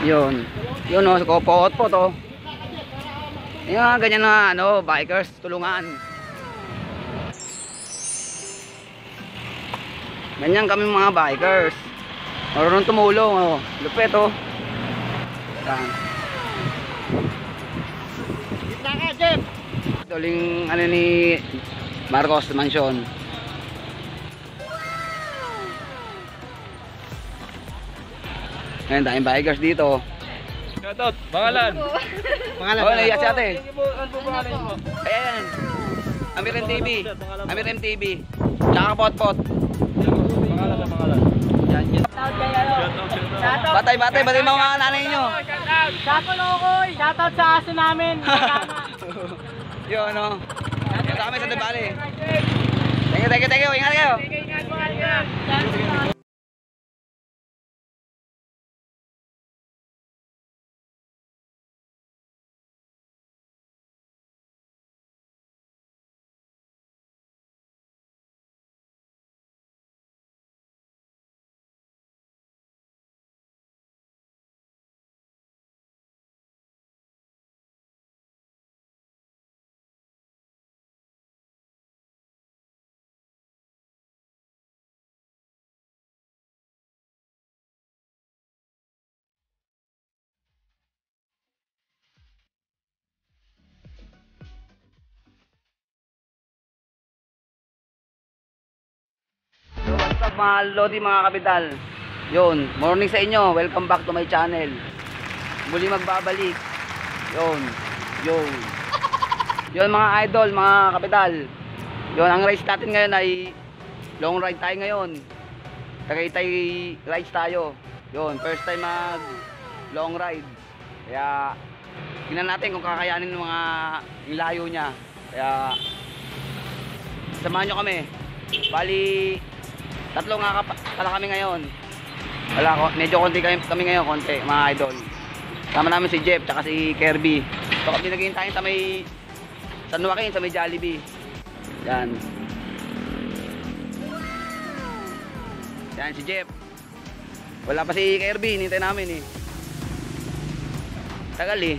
Yun. Yun o, pot po to. Yung ganyan na ano, bikers, tulungan. Ganyan kami mga bikers. Marunong tumulong o. Lupet o. Yan. Gitna ka, Jeff! Tuling ano ni Marcos Mansion. Ngayon, daming bikers dito. Shoutout, pangalan. Pangalan Oh, naiyak si ate. Ano po pangalan mo? Ayan. Amir MTV. Amir MTV. Tsaka Potpot. Pangalan. Yan, yan. Shoutout. Batay, batay mga nanay nyo. Shoutout sa aso namin. Yun, ano. Ito kami sa Debali. Thank you. Ingat kayo. What's up mga Lodi, mga kapital. Yun, morning sa inyo. Welcome back to my channel. Muli magbabalik. Yun mga idol, mga kapital. Yun, ang race natin ngayon ay long ride tayo ngayon. Tagaytay rides tayo. Yun, first time mag long ride. Kaya tingnan natin kung kakayanin ng mga yung layo niya. Kaya samahan nyo kami. Bali tatlo nga pala kami ngayon. Medyo konti kami ngayon, konti mga idol. Sama namin si Jeff tsaka si Kirby. So kami naghihintay sa may San Joaquin, sa may Jollibee. Yan. Yan si Jeff. Wala pa si Kirby, hinintay namin eh. Tagal eh.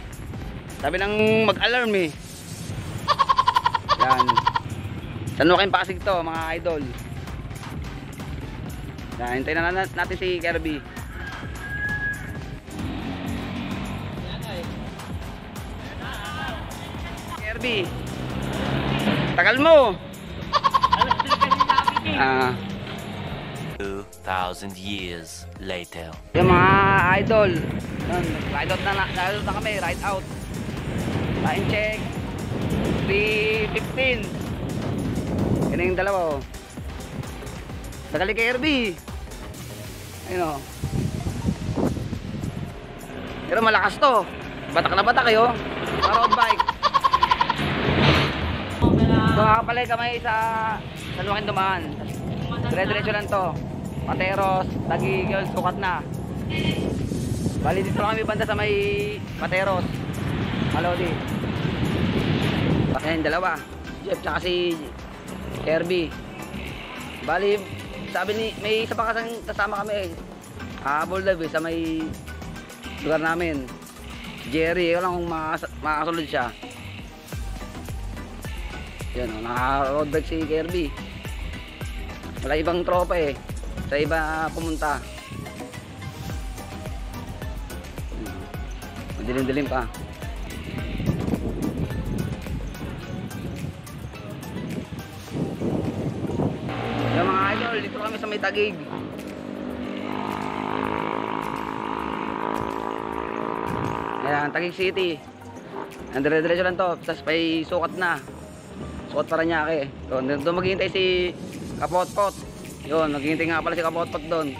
Sabi nang mag-alarm eh. Yan. San Joaquin Pasig to mga idol. Yan, hintayin na natin si Kirby. Kirby, tagal mo. 2,000 years later. Yung mga idol, yun, ride out na kami, ride out. Time check 3:15. Yan yung dalawa oh. Tagal ni Kirby. Ayun o. Pero malakas to. Batak na batak kayo. Road bike. So kakapalay kamay sa San Joaquin dumaan. Dire-diretso lang to. Pateros, Taguig, yun, sukat na. Bali dito lang kami banda sa may Pateros. Malodi. Ayan dalawa. Jeff tsaka si Kirby. Bali sabi ni may isa pa kasama kami habol live sa may lugar namin. Jerry, wala kung makasunod siya. Yan o, naka-road bike si Kirby. Wala ibang tropa eh. Sa iba pumunta. Madilim-dilim pa. Yung mga idol, dito kami sa may Taguig. Ayan, Taguig City. Dire-diretso lang to. Tapos may sukat na. Sukat Paranaque. Doon maghihintay si Kapotpot. Yun, maghihintay nga pala si Kapotpot doon.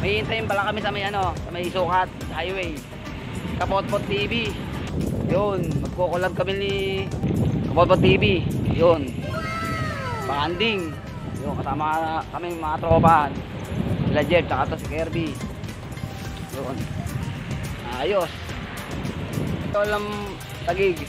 May hintayin pala kami sa may ano, sa may sukat highway. Kapotpot TV. Yun, magko-collab kami ni Kapotpot TV. Yun. Banding. Yun, kasama kami mga tropa. Sila Jeff, tsaka to si Kirby. Yun. Ayos. Ito lang Taguig.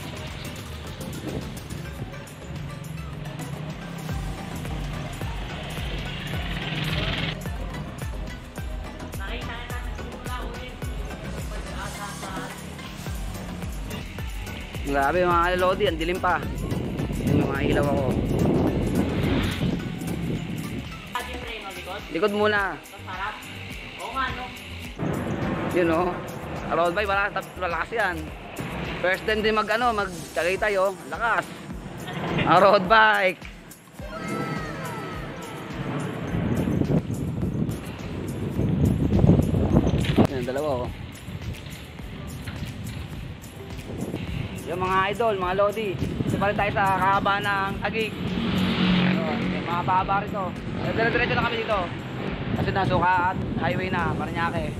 Grabe mga Lodi, ang dilim pa. Yung mga ilaw ako. Likod muna. Oo nga, no? Yun o. Road bike, malakas yan. First time din mag-tagay tayo. Lakas. Ang road bike. Yan, dalawa o. Yung mga idol, mga Lodi. Ito pa rin tayo sa kahaba ng Taguig. Yung mga baba rito. Dire-diretso na kami dito. Kasi nasuka at highway na, Paranaque.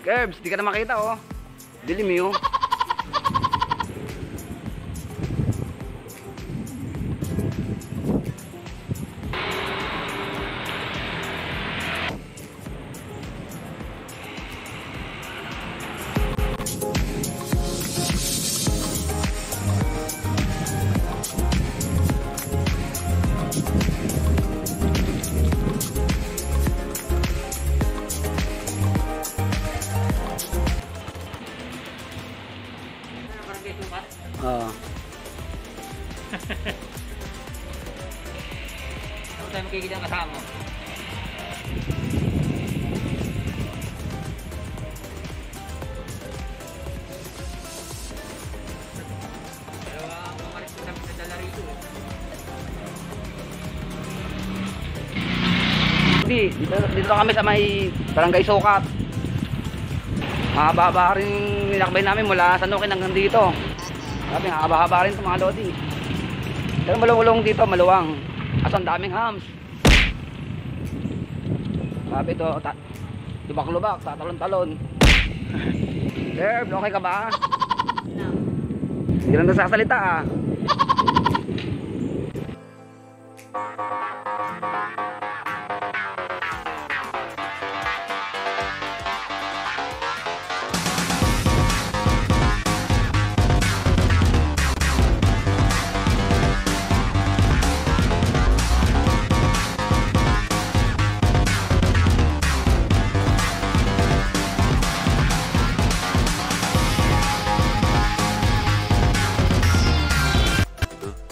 Curbs, di ka na makita oh. Dilim yun. Oo. Ano tayo makikita ang kasama mo? Dalawa ang mga rin na dala rito. Dito kami sa may Barangay Sukat. Mahaba-haba rin nilakbay namin mula San Roque hanggang dito. Sabi, haba-haba rin ito mga Lodi. Pero malulong dito, maluwang. Kaso ang daming hams. Sabi ito, lubak-lubak, tatalon-talon. Sir, okay ka ba? Hindi lang nasasalita ah.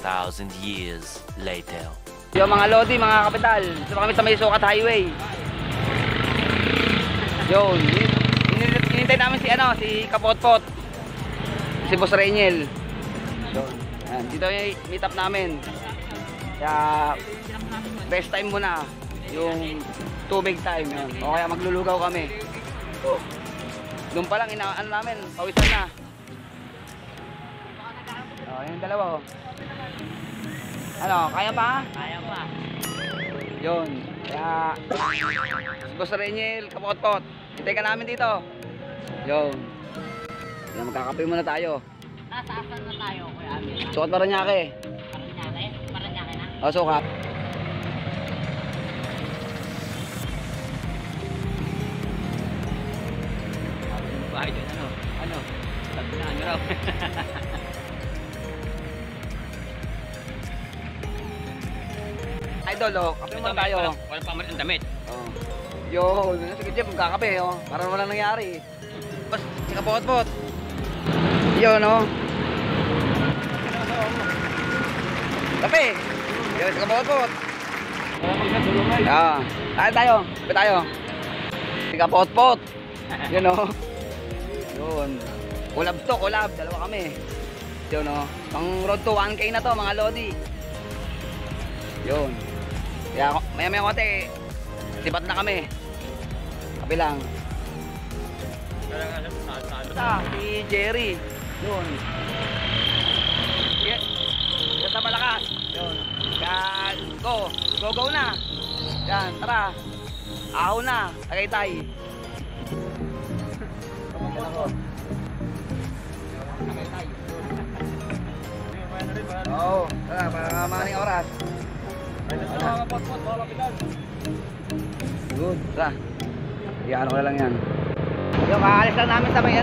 Thousand years later. Yung mga Lodi, mga kapital, dito kami sa may Sukat Highway. Yun, hinintay namin si Kapotpot, si Boss Reniel. Yun, yan, dito yung meet up namin. Kaya, best time muna, yung tubig time. Yun. O kaya maglulugaw kami. Doon pa lang, ano namin, pawisan na. O, yung dalawa o. Ano, kaya pa? Kaya pa. Yun. Kaya, Boss Reniel, Kapotpot, hintay ka namin dito. Yun. Kaya magkakape muna tayo. Nasaan na tayo, Kuya Amir? Sukat Paranaque. Paranaque? Paranaque na? O, sukat. Bahay dyan, ano? Sabi na, ano raw? Idol, oh, kape muna tayo. Walang pamalit ng damit. Oh. Yun, sige Jeff, magkakape, oh. Para walang nangyari. Bas, si Kapotpot. Yun, oh. Kape. Yun, si Kapotpot. Tayo. Kape tayo. Si Kapotpot. Yun, oh. Yun. Collab. Dalawa kami. Yun, oh. Pang road to 1K na to, mga Lodi. Yun. Kaya maya konti, sibat na kami. Kapi lang. Si Jerry. Yun. Yan sa malakas. Yun. Yan. Go na. Yan, tara. Ahaw na. Tagaytay. Yan ako. Tagaytay. Oo. Tara, para maning oras. Good, tara. Iyan ko na lang yan. Yung kaalis lang namin sa may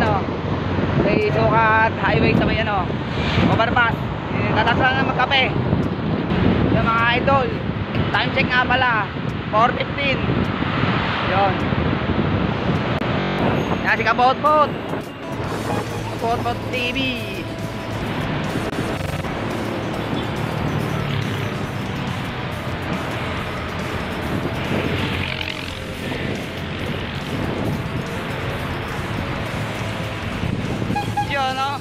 may Sukat Highway sa may overpass. Tatas lang na magkape. Yung mga idol, Time check nga pala, 4:15. Yun. Yan si Kapotpot. Kapotpot TV. Yun, no?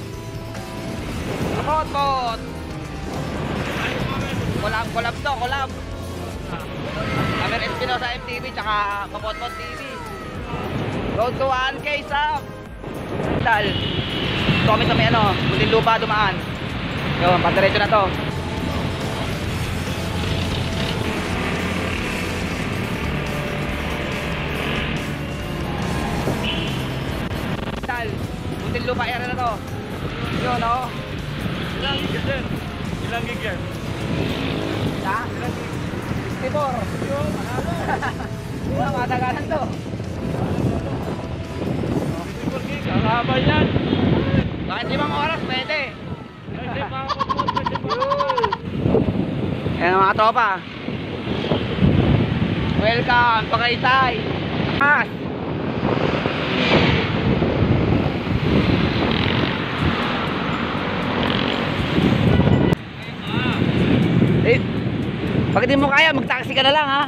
Kapotpot. Collab to, collab. Amer Espinosa MTV tsaka Kapotpot TV. Road to 1K sub. Dal. Ito kami sa may ano, Muntinlupa dumaan. Yun, padiretso na to. Dal. Muntinlupa area na to. Yun, no? Ilang gig yan? Ilang gig yan? Ha? 64. Yun, wala matagalan to. 64 gig, ang haba yan. Kahit 5 oras, pwede. Pwede, mga kapot, pwede pa. Ayan ang mga tropa. Welcome, Pakaitay. As. Eh, pag di mo kaya, mag-taxi ka na lang, ha?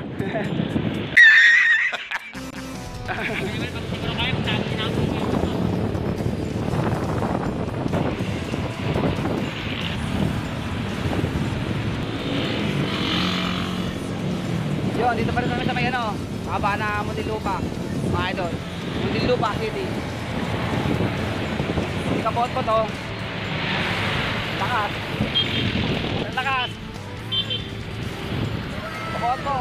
Yun, dito pa rin kami sa may ano, makaba na Muntinlupa, mga idol. Muntinlupa City. Hindi kapot ko to. Lakas. Lakas. Kapot ko.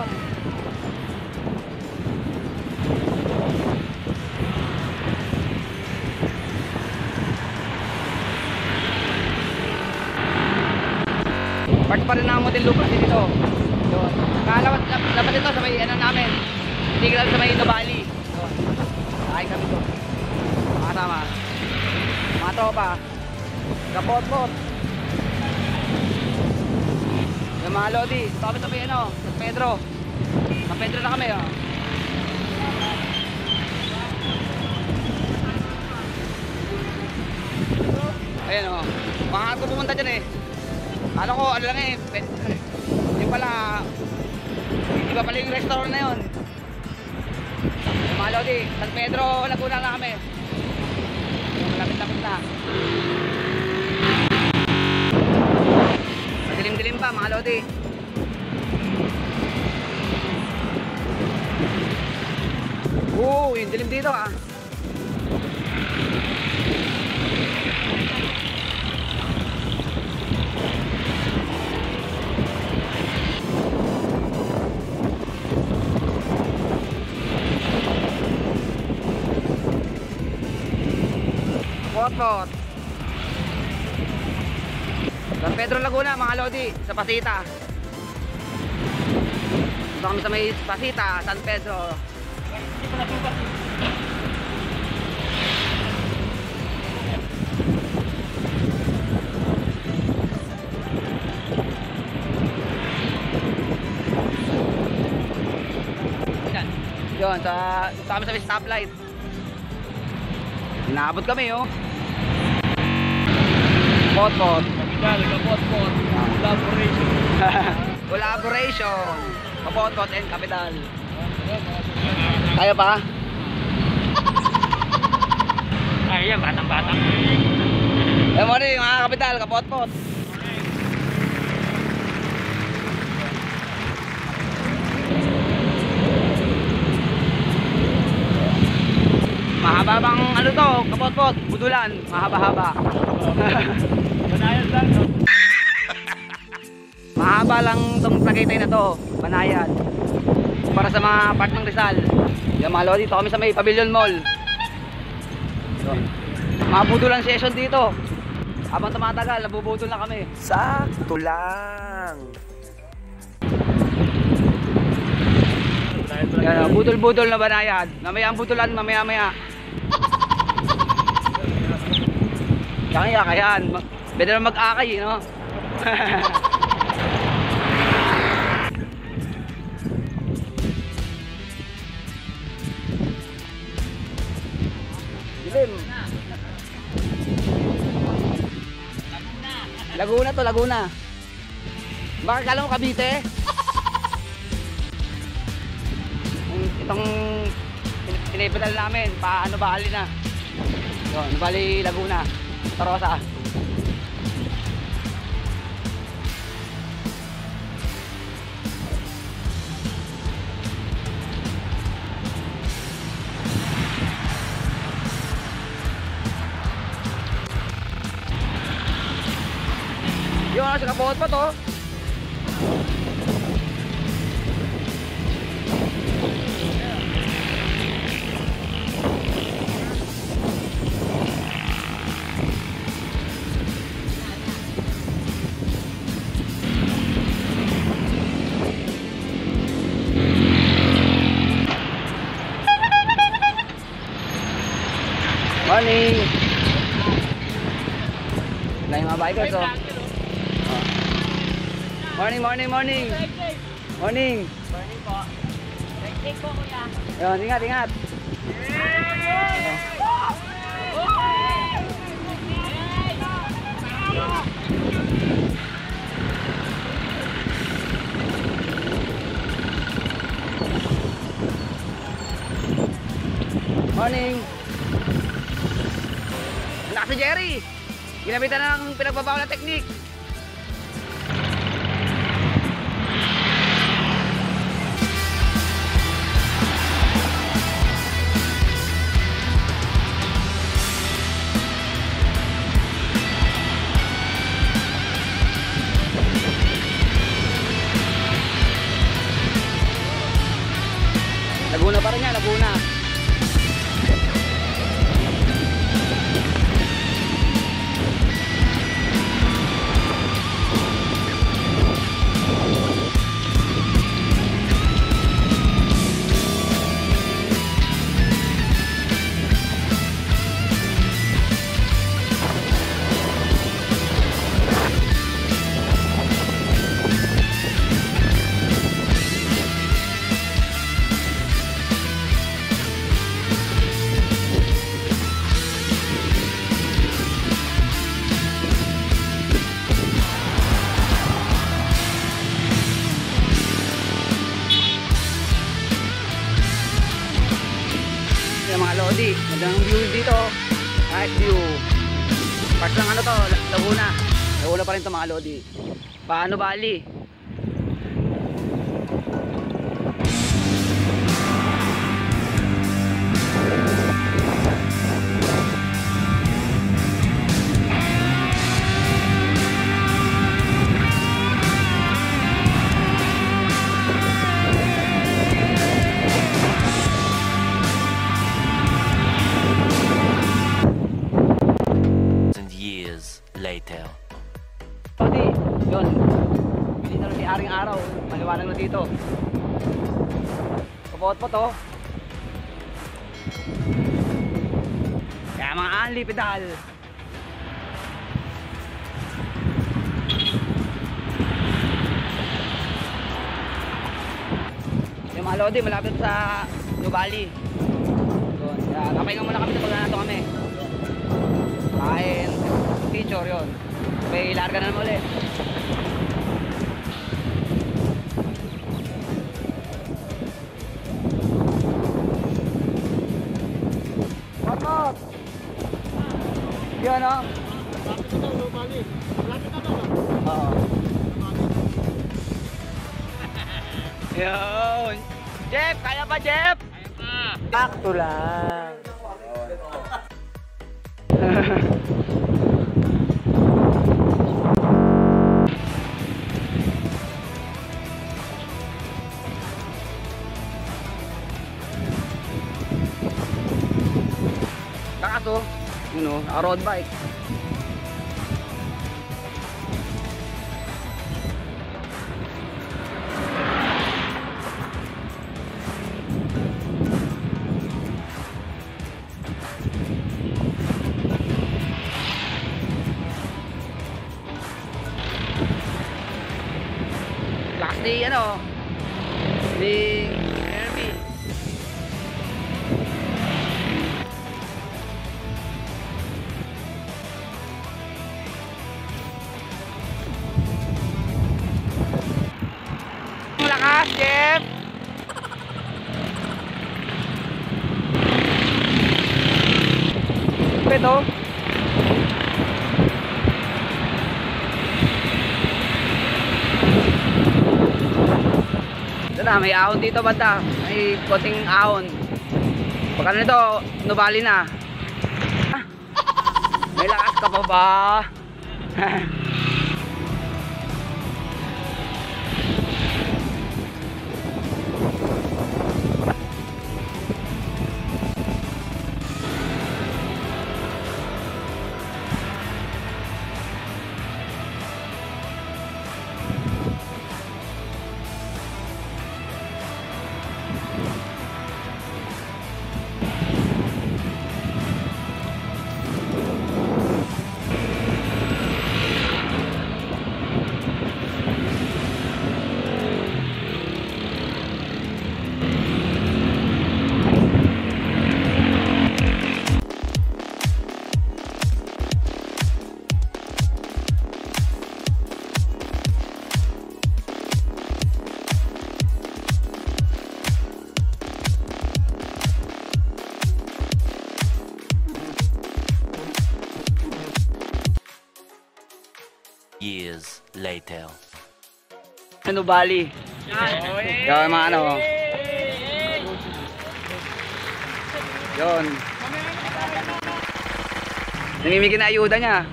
Part pa rin na Muntinlupa City to. Yun. Dapat ito sa may ano namin. Hindi lang sa may Nubali. Yun. Ay kami to. Mga kasama. Mga tropa. Kapot-pot. Yung mga lodi. Ito kami sa may ano. San Pedro. San Pedro na kami, oh. Ayan, oh. Mga ko pumunta dyan eh. Ano ko, ano lang eh. Yung pala, iba pala yung restaurant na yun. Mga lodi, San Pedro, Laguna na kami. Malapit-lapit na. Madilim-dilim pa mga lodi. Yung dilim dito, ah. Potpot. San Pedro Laguna mga lodi, sa Pasita. Ito kami sa may Pasita, San Pedro. Yun, ito kami sa may stoplight. Naabot kami, oh. Potpot. Kapital, kapot-pot. Collaboration. Collaboration. Kapotpot and Kapital. Kaya pa? Ay, yan, batang-batang. Eh, mo rin, mga Kapital, Kapotpot. Mahaba bang ano to, Kapotpot? Budulan, mahaba-haba. Banayan lang, no? Mahaba lang tong Tagaytay na to, Banayan. Para sa mga part ng Rizal. Yan mga lodi, dito kami sa may Pavilion Mall. So, mga budulan session dito. Habang tumatagal, nabubudol na kami. Sakto lang. Yan, budol-budol na Banayan. Mamaya ang budulan, mamaya-maya. Kaya yan. Pwede naman mag-akay, no? Dilim. Laguna to, Laguna. Baka kala mo Cavite? Itong pinipedal namin, paano Bali na. Yun, Bali Laguna. Tarosa. Yun, sa kapot pa to. Morning! Wala yung mga bikers oh. Morning, morning, morning! Morning! Morning po. Nag-take po kuya. Yun, ingat, ingat! Morning! Wala si Jerry! Ginabitan na ng pinagbabawal na teknik! Laguna pa rin yan, Laguna. Yung mga Lodi, magandang view dito. Nice view. Parts lang ano to, Laguna. Laguna pa rin to mga Lodi. Paano Bali? Years later. Lodi, yun. Hindi na rin si Aring Araw. Maliwanag na dito. Kapot pa to. Kaya mga anli pedal. Yung mga Lodi, malapit sa Nubali. Yun. Kaya kapahinga muna kami sa pagkanato kami. Kain, picture yun. May larga na naman ulit. Marmot! Yun o. Oo. Yun. Jeff, kaya pa Jeff? Sakto lang. Kaso, yun o, road bike. Lakas di ano, di Kirby. Malakas, Jeff! Ito. Ito na, may ahon dito banda. May konting ahon. Pagka nito, nubali na. Ah, may lakas ka pa ba? Years later. Ano bali? Yan mga ano. Yun. Namimigay na ayuda niya.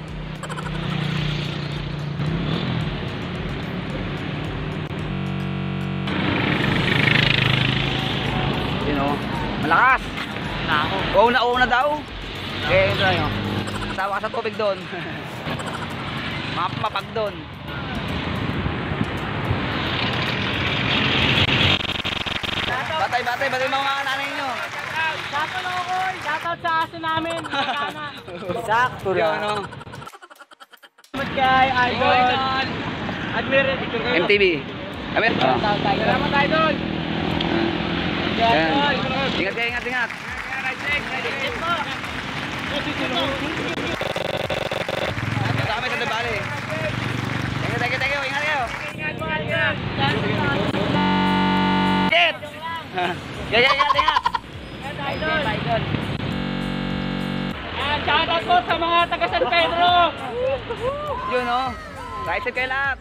Yun o. Malakas. Una daw. Okay, ito tayo. Tawa ka sa tubig doon. Mapag doon. Batay mga nanay nyo. Shoutout sa aso namin. Sakto Yun lang. ano. Salamat kay Idol. Admire. MTV. Kami. Salamat Idol. Yan. Ingat kayo, ingat. Kasama sa Debali. Thank you. Ingat kayo. Shit! Ingat. Idol. Shoutout po sa mga taga San Pedro. Yun o. Right side kayo lahat.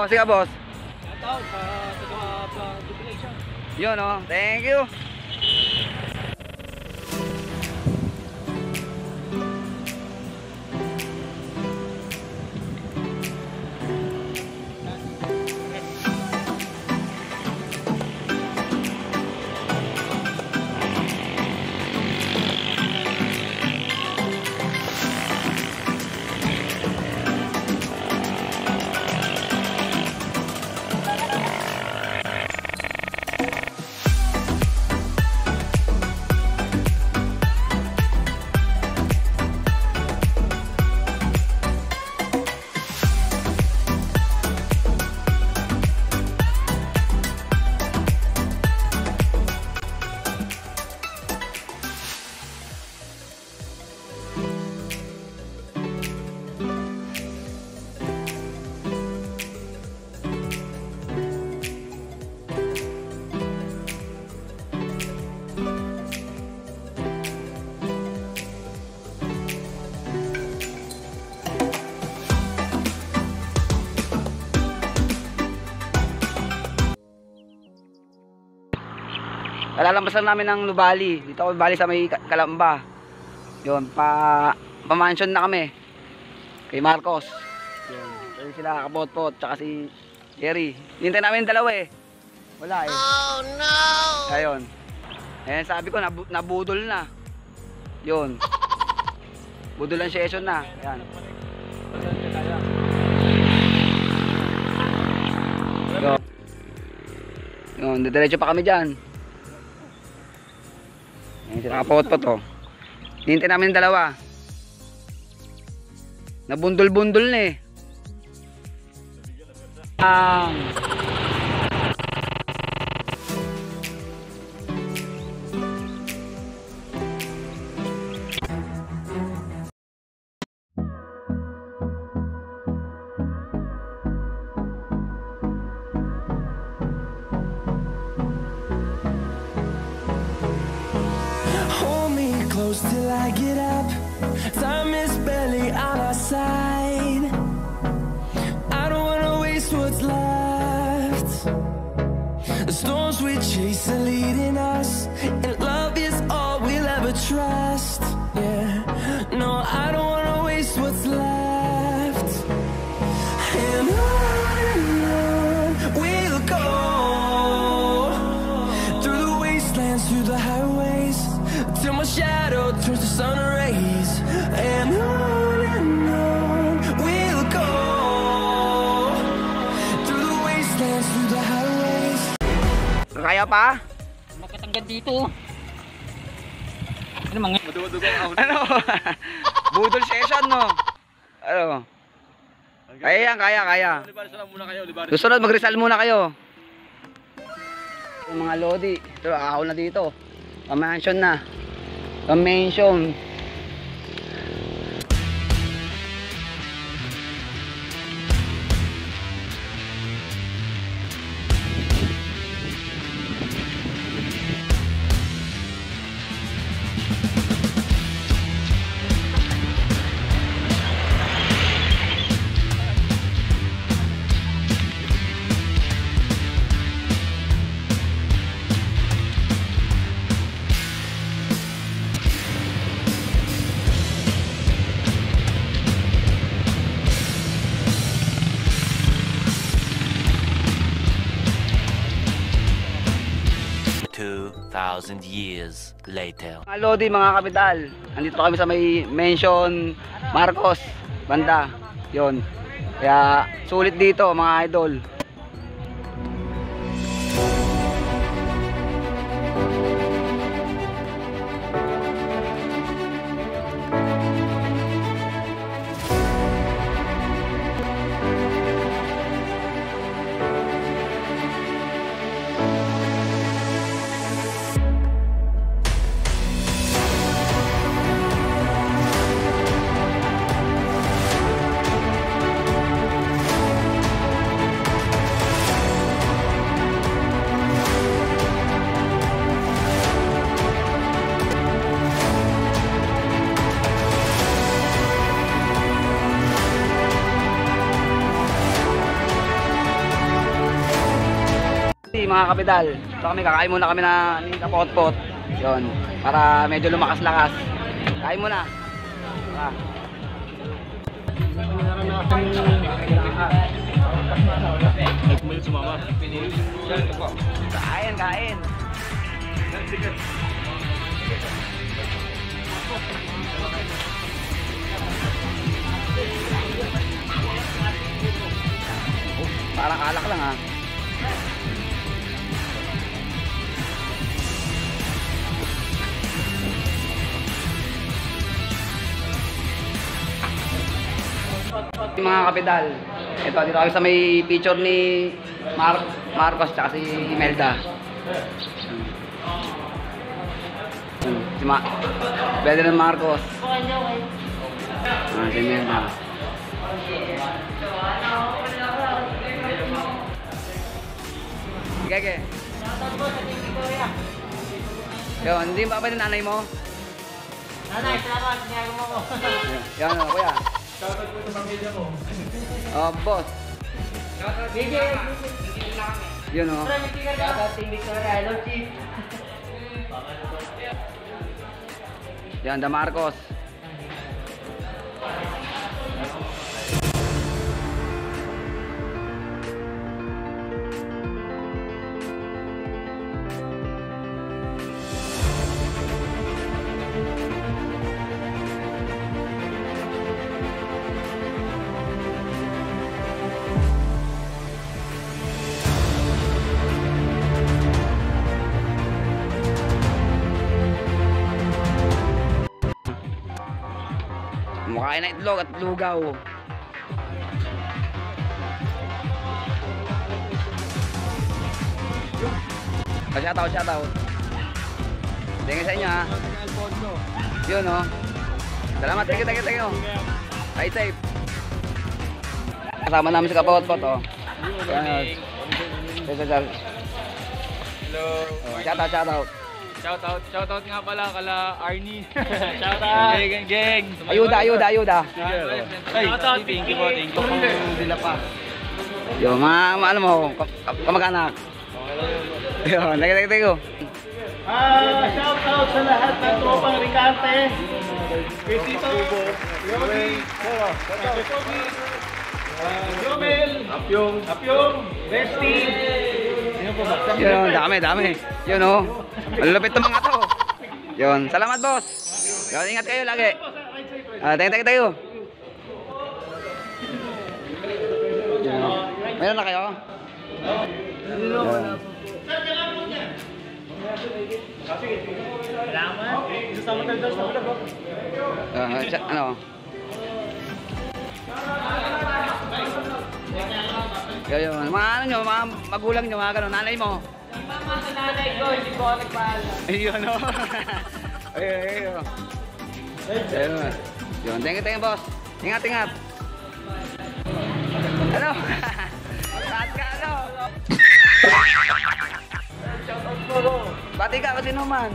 Sige boss. Shoutout sa taga Jubilation. Yun o. Thank you. Kalalampasan namin ng Nubali. Dito ako Nubali sa may Kalamba. Yun, pa-mansion na kami. Kay Marcos. Yun. Kasi sila Kapotpot, tsaka si Jerry. Hintay namin yung dalawa eh. Wala eh. Oh no! Ayun. Ayan, sabi ko, nabudol na. Yun. Budol ang session na. Ayan. Yun, didiretso pa kami dyan. Ayan, sila Kapotpot oh. Hintay namin yung dalawa. Nabundol-bundol na eh. close till I get up. Time is barely on our side. I don't wanna waste what's left. The storms we chase are leading us, and love is all we'll ever trust. Yeah, no, I don't wanna waste what's left. And on we'll go, through the wastelands, through the highways, till my shadow turns to sun rays. And on we'll go, through the wastelands, through the highways. Kaya pa? Makatanggal dito. Ano mga? Ano? Budol session, no? Ano? Kaya yan, kaya. Susunod, mag-Rizal muna kayo. Yung mga Lodi. Ito, ako na dito. Pa-mansion na. Pa-mansion. Thousand years later. Mga Lodi, mga kapital. Andito kami sa may Mansion Marcos banda. Yon. Kaya sulit dito mga idol. Mga kapital, so kami kakain muna kami na kapot-pot yon, para medyo lumakas-lakas. Kain muna. Kain. Parang alak lang ha. Mga kapital, ito dito kami sa may picture ni Marcos tsaka si Imelda. President Marcos. Si Imelda. Sige. Yo, hindi ba pwede nanay mo? Nanay, salamat. Sinayang mo ko. Yan o, kuya. Shoutout po sa pamilya mo. Oh, boss. Bigay. Yun o. Shoutout Team Victoria. Hello, Chief. Yan, Da Marcos. Mukhain na itlog at lugaw. Shoutout. Tingin sa inyo ha. Yun o. Salamat, thank you. Stay safe. Kasama namin sa kapot-pot o. Hello. Shoutout. Shoutout nga pala kala Arnie. Shoutout. Geng. Ayuda. Ay, thank you po. Dila pa. Yo, ano mo, kamag-anak. Yo, nagkatay ko. Shoutout sa lahat ng tropang Ricarte. Besito. Yogi. Jomel. Apyong. Besti. Yun, dami. Yun o. Malulupit ng mga to. Yun, salamat boss. Yun, ingat kayo lagi. Tayo. Yun, o. Meron na kayo? Yun. Ano? Yun, mga ano nyo, mga magulang nyo, mga gano'n, nanay mo. Mama sa nanay ko, hindi ko ako nagpaalam. Ayun o. Ayun. Yun, thank you boss. Ingat. Ano? Saan ka ano? Bati ka kasi naman.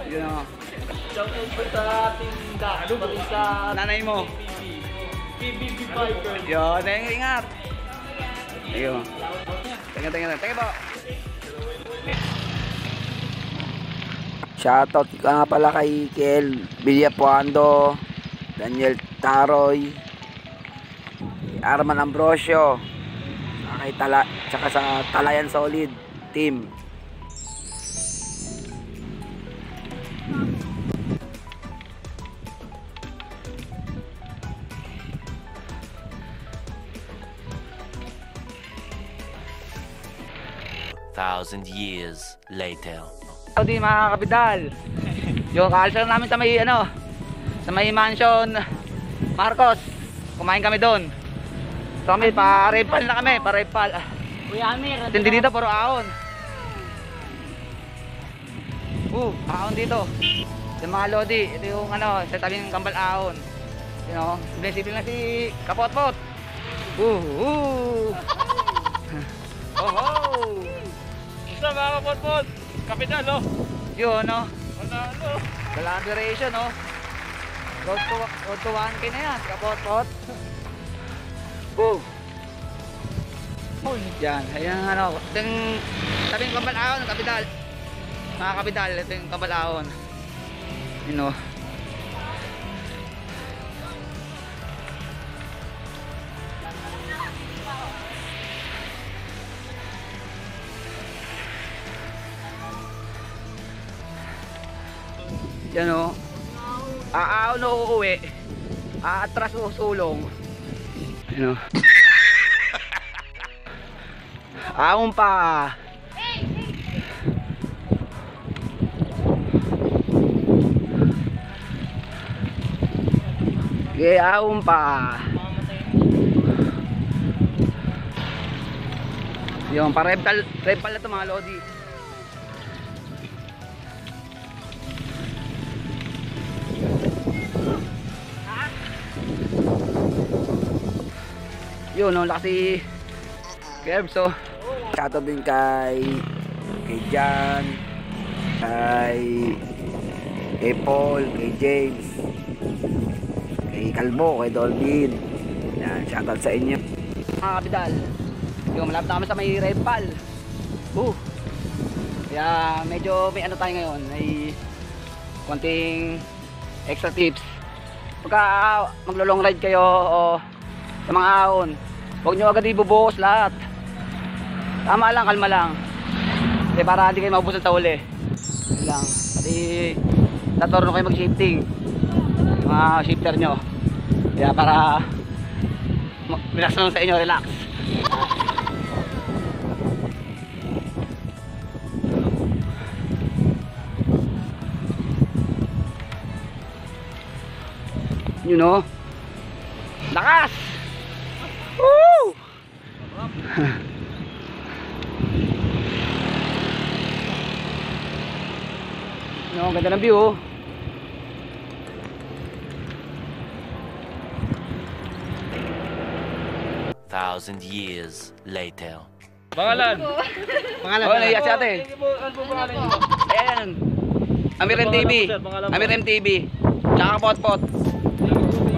Yun o. Shoutout po sa ating pati sa Nanay mo. PBB Viper. Yun, ingat. Ayun. Thank you po. Shoutout ka nga pala kay Kel Villapuando, Daniel Taroy, Arman Ambrosio, tsaka sa Talayan Solid Team. Thousand years later. Howdy mga kapital. Yung kaalsar namin sa may mansion Marcos. Kumain kami doon. So kami pa-repal na kami, pa-repal. Kuya Amir. Tindi dito puro ahon. Ahon dito. Yung mga lodi, ito yung sa tabing kambal ahon. You know, blessed lang si Kapotpot. Gusto mga kapotpot. Kapital, oh. Yun, no? Manalo. Collaboration, no? Road to 1K na yan, Kapotpot. Yan, ayan ito yung tabing kambal ahon, kapital. Mga kapital, ito yung kambal ahon. You know. Yan o. Aahon na uuwi. Aatras usulong. Yan o. Ahon pa. Okay, ahon pa. Yung pa-repal na ito mga lodi. Yun, no, laki si Kerb. So, shoutout din kay Jan, kay Paul, kay James, kay Kalbo, kay Dolvin. Yan, shoutout sa inyo mga kapital. Yung malapit na kami sa may repal. Kaya medyo may ano tayo ngayon, may konting extra tips. Pagka maglo-long ride kayo o sa mga ahon, huwag nyo agad ibubuhos lahat. Tama lang, kalma lang. Kasi para hindi kayo maubos sa uli. Yun lang. Pati taturo kayo mag-shifting, yung mga shifter nyo. Kaya para relax lang sa inyo, relax. You know, lakas! Woo! No, ganda ng view. Thousand years later. Pangalan. Oh, naiya si ate. Ano po pangalan niyo? Ayan. Amir MTV. Amir MTV. Tsaka Potpot.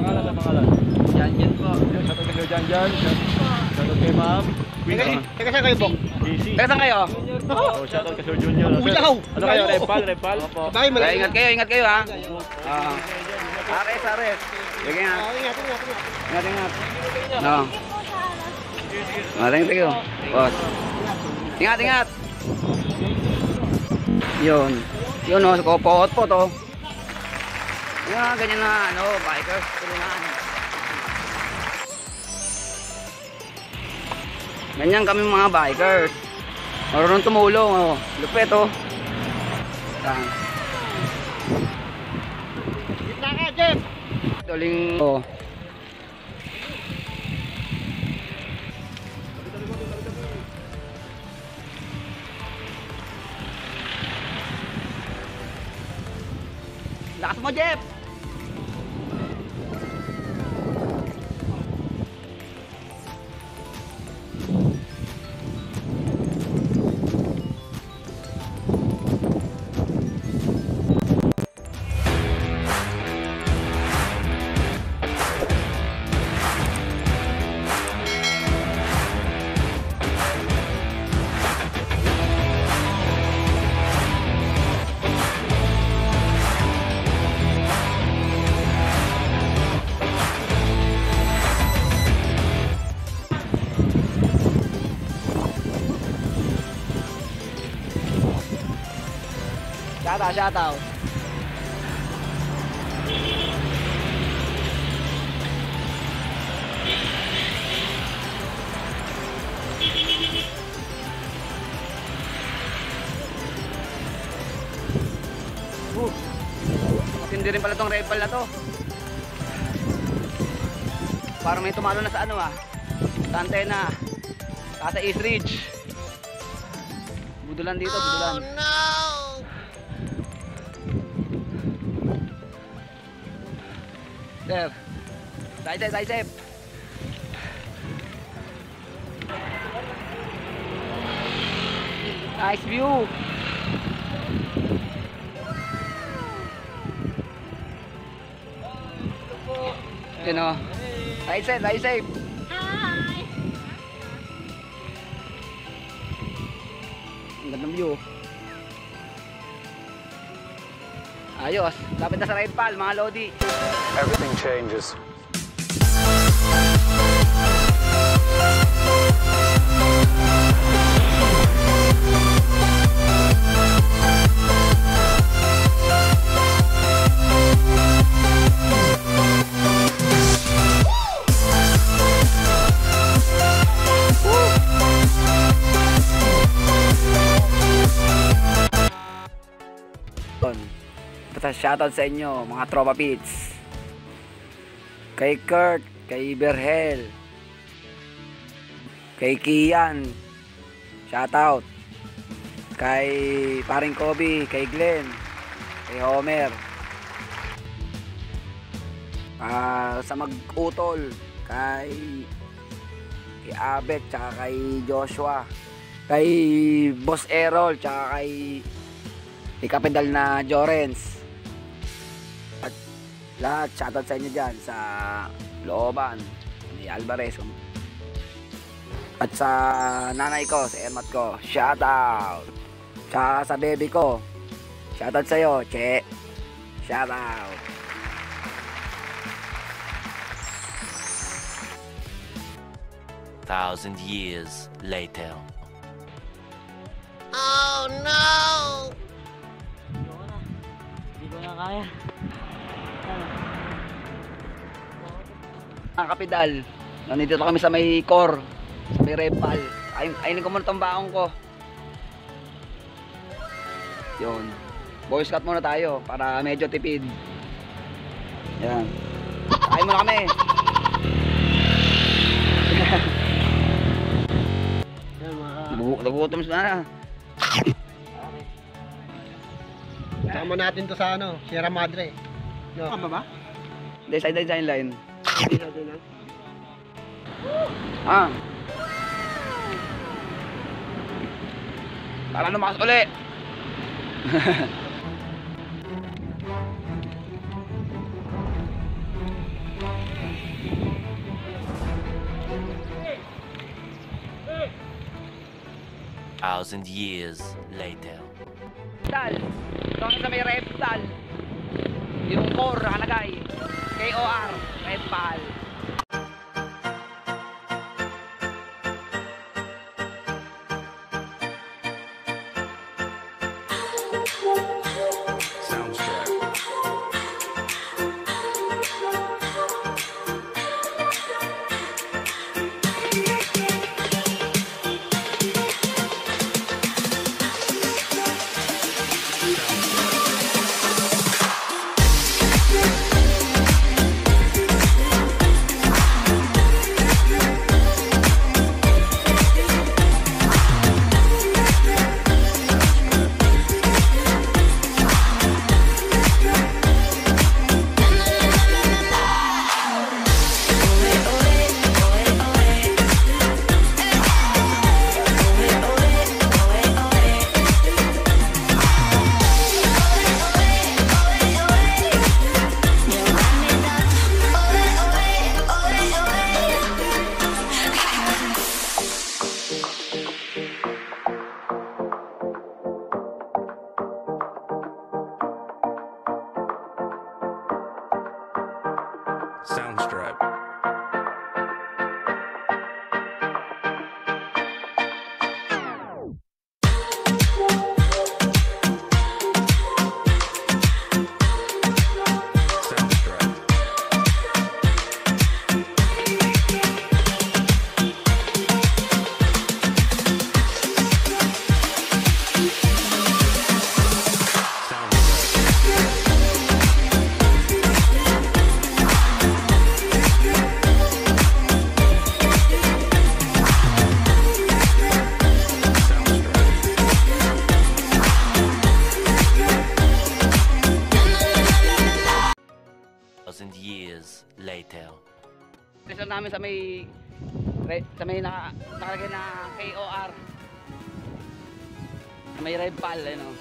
Pangalan. Yan po. Shoutout kay Jan. Shoutout kay Ma'am. Teka saan kayo, Bong? Casey. Teka saan kayo? Oh, shoutout kay Sir Junior. Ulaw! Ano kayo? Repal? Opo. Bye, Kaya malaki. ingat kayo ha. Ares. Sige nga. Ingat. Ingat. No. Thank you. Boss. Ingat. Yun o, Potpot o. Yung ganyan na, bikers, tulungan. Ganyan kami mga bikers. Marunong tumulong o. Lupet o. Yan. Gitna ka, Jeff! Tuling o. Lakas mo, Jeff! Shoutout. Matindi rin pala tong Repal na to. Parang may tumalo na sa sa antena. Sa East Ridge. Budulan dito, budulan. Oh no! There. Dicep. Nice view. You know. Dicep. Hi. Ang gandang view. Ayos, lapit na sa Repal, mga Lodi. Everything changes. Shoutout sa inyo mga tropa pits, kay Kurt, kay Berhel, kay Kian, shoutout kay paring Kobe, kay Glenn, kay Homer, sa mag-utol kay Abet, tsaka kay Joshua, kay Boss Errol, tsaka kay Kapedal na Jorens. Lahat, shoutout sa inyo dyan sa Looban ni Alvarez at sa nanay ko, sa Ermat ko, shoutout. Tsaka sa baby ko, shoutout sa'yo, Che, shoutout. Thousand years later. Oh no! Hindi ko na kaya. Ang Kapidal, nandito kami sa may core, sa may Repal. Ayun ko muna itong baong ko. Yun, Boy Scout muna tayo para medyo tipid. Yan, kain muna kami. Nagugutom na. Tama natin to sa Sierra Madre. No. Tama ba? Hindi, side line. Para lumakas uli. Thousand years later. Dal. Ito sa may reptal. Yung core nakalagay. KOR. Reptal. Soundstripe. Thousand years later. Resort namin sa may nakalagay na KOR. Sa may reptal, ano.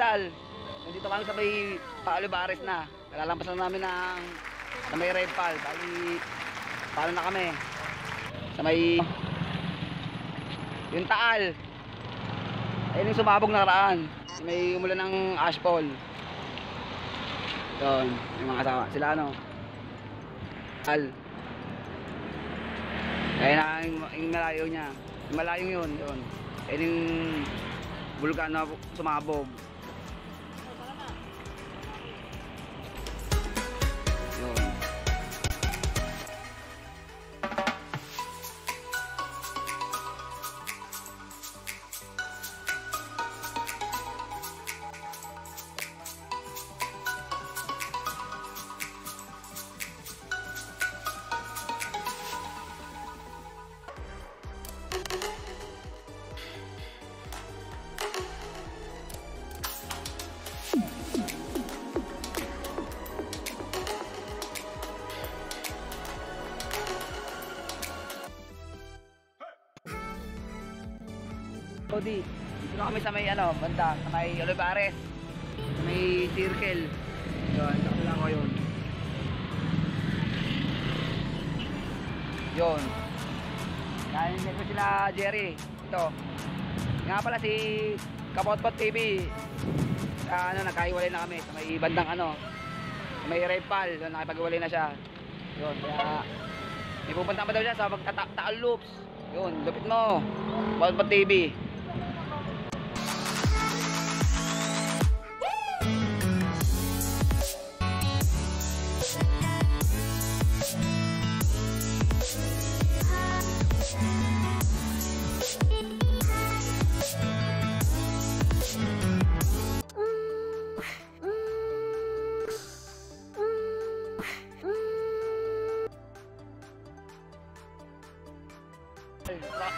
Dal, nandito kami sa may Olivares na. Kalalampas na namin ng sa may reptal. Bali, paano na kami? Sa may yung Taal. Ayun yung sumabog na karaan. May umulan ng ashfall. Yun, yung mga asawa. Sila ano? Taal. Kaya na yung malayo niya. Yung malayong yun. Ayun yung bulkan na sumabog. Cody, dito na kami sa may ano, banda, sa may Olivares, sa may circle. Yun, tapos lang ko yun. Yun. Kain ko sila Jerry. Ito. Nga pala si Kapotpot TV. Nagkaiwalay na kami sa may bandang sa may Repal. Doon nakipag-iwalay na siya. Yun, kaya may pupunta pa daw siya sa magtataktaal loops. Yun, lupit mo. Kapotpot TV.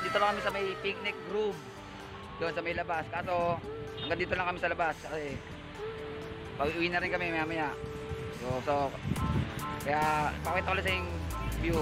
Dito lang kami sa may picnic groove. Doon sa may labas. Kaso hanggang dito lang kami sa labas kasi pag-uwi na rin kami maya maya. So kaya pakita ko lang sa yung view.